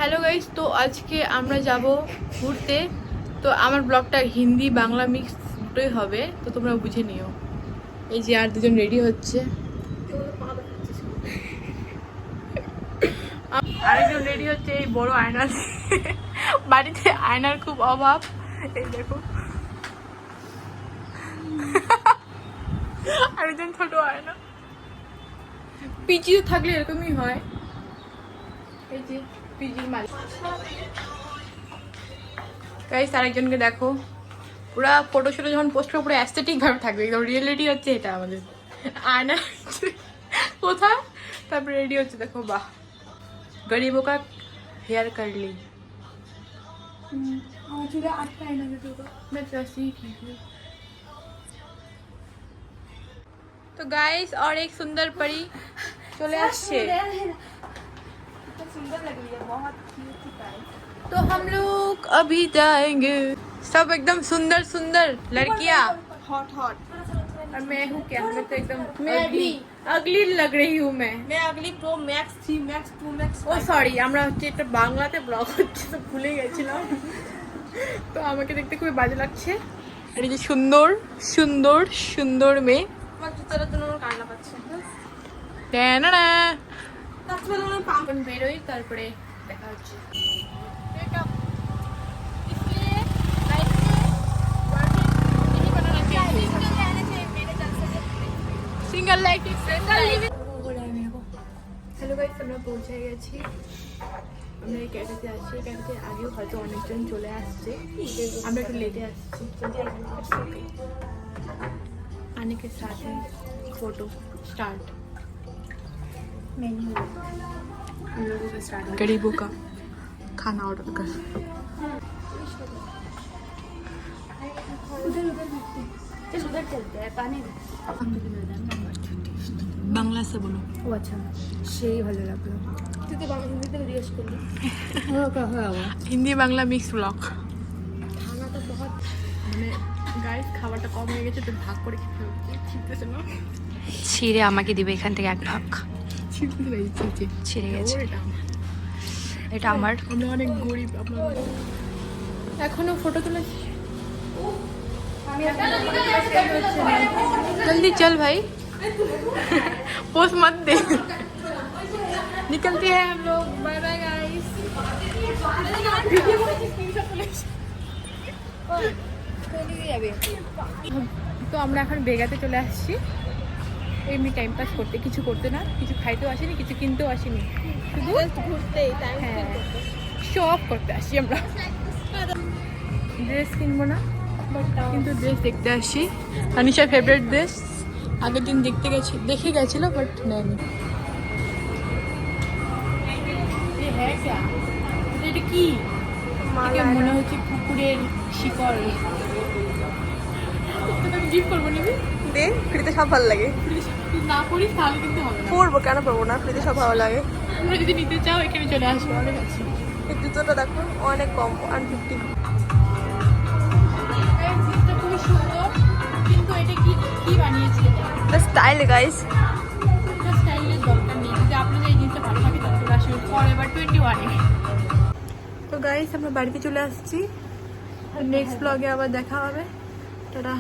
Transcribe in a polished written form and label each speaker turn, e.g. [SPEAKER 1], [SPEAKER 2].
[SPEAKER 1] Hello guys, তো আজকে আমরা যাব ঘুরতে। তো আমার ব্লগটা হিন্দি বাংলা মিক্স দুটোই হবে, তো তোমরা বুঝে নিও। এই যে আর দুজন রেডি হচ্ছে, আরেকজন রেডি হচ্ছে এই বড় আয়না দিয়ে। বাড়িতে আয়নার খুব অভাব। এই দেখো আরেকজন ছোট আয়না। পিজিও থাকলে এরকমই হয়। এই যে পিজির মালিক গাইস, আরেকজনকে দেখো, পুরা ফটো শটো যখন পোস্ট করে পুরো অ্যাস্থেটিক ভাবে থাকবে, একদম রিয়েলিটি হচ্ছে এটা আমাদের। আয়না কোথায়, তারপরে রেডি হচ্ছে দেখো। বাহ, গরিবো কা হেয়ার কার্লি। तो गाइस और एक सुंदर परी चले আসছে। सुंदर लग रही है, बहुत क्यूट है। तो हम लोग अभी जाएंगे, सब एकदम सुंदर सुंदर लड़कियां, हॉट हॉट। और मैं हूँ क्या, मैं तो एकदम अगली लग रही हूँ। मैं अगली प्रो मैक्स 3 मैक्स 2 मैक्स। ओ सॉरी, আমরা হচ্ছে একটা বাংলাতে ব্লগ হচ্ছে তো ভুলে গেছিলাম। তো আমাকে দেখতে খুবই বাজে লাগছে। আর এই যে সুন্দর সুন্দর সুন্দর মেয়ে,
[SPEAKER 2] আমার জুতার জন্য আমার কান্না পাচ্ছে।
[SPEAKER 1] টানা
[SPEAKER 2] তারপরে আমার পা
[SPEAKER 1] এখন বেরোই, তারপরে দেখা হচ্ছে। সিঙ্গেল লাইফ হ্যালো গাইস, আমরা পৌঁছে গেছি। আমরা এই ক্যাফেতে আছি, এই ক্যাফেতে আগেও হয়তো অনেকজন চলে আসছে, আমরা একটু লেটে আসছি। आने के साथ ही फोटो स्टार्ट। मेन्यू हम लोगों का स्टार्ट, गरीबों का खाना ऑर्डर कर।
[SPEAKER 2] उधर चलते हैं पानी
[SPEAKER 1] बांग्ला से बोलो।
[SPEAKER 2] ও আচ্ছা, সেই ভালো লাগলো। তুই তো বাংলা হিন্দিতে জিজ্ঞেস করলি।
[SPEAKER 1] Hindi Bangla mix blog.
[SPEAKER 2] খানাটা বহুত
[SPEAKER 1] মানে গাইস, খাবারটা কম হয়ে গেছে তো ভাগ করে খেতে হচ্ছে। ছিটতেছে না,
[SPEAKER 3] ছিঁড়ে আমাকে দিবে এখান থেকে এক ভাগ।
[SPEAKER 1] ছিটতে লাগছে,
[SPEAKER 3] ছিঁড়ে গেছে। এটা আমার।
[SPEAKER 1] আমরা অনেক গরিব। আপনার এখনো ফটো তুলে जल्दी चल भाई, पोस्ट मत दे। निकलते हैं हम लोग, बाय बाय गाइस। তো আমরা এখন বেগাতে চলে আসছি এমনি টাইম পাস করতে, কিছু করতে না, কিছু খাইতেও আসিনি, কিছু কিনতেও আসিনি, শুধু
[SPEAKER 2] ঘুরতে টাইম স্পেন্ড করতে।
[SPEAKER 1] শো অফ করতে আসি। আমরা ড্রেস কিনবো না, কিন্তু ড্রেস দেখতে আসি। আনিশার ফেভারিট ড্রেস আগের দিন দেখে গেছিল বাট নেয়নি। হ্যাঁ ক্যা এটা কি, এটাকে মনে হচ্ছে কুকুরের শিকড়। গিফট করবো নিবি
[SPEAKER 2] দে, ফ্রিতে সব ভালো লাগে।
[SPEAKER 1] না করিস তাহলে কিন্তু হবে না।
[SPEAKER 2] পরবো কেন পরবো না, ফ্রিতে সব ভালো লাগে।
[SPEAKER 1] তোমরা যদি নিতে চাও এখানে চলে আসবে, অনেক আছে।
[SPEAKER 2] এই জুতোটা দেখো অনেক কম, 150।
[SPEAKER 1] জিনিসটা খুবই সুন্দর, কিন্তু এটা কি কি বানিয়েছে?
[SPEAKER 2] Style guys.
[SPEAKER 1] এটা স্টাইলের দরকার নেই, যদি আপনাদের এই জিনিসটা ভালো লাগে তাহলে চলে আসুন ফরএভার 21-এ। তো গাইস, আমরা বাড়িতে চলে আসছি, নেক্সট ব্লগে আবার দেখা হবে। টাটা।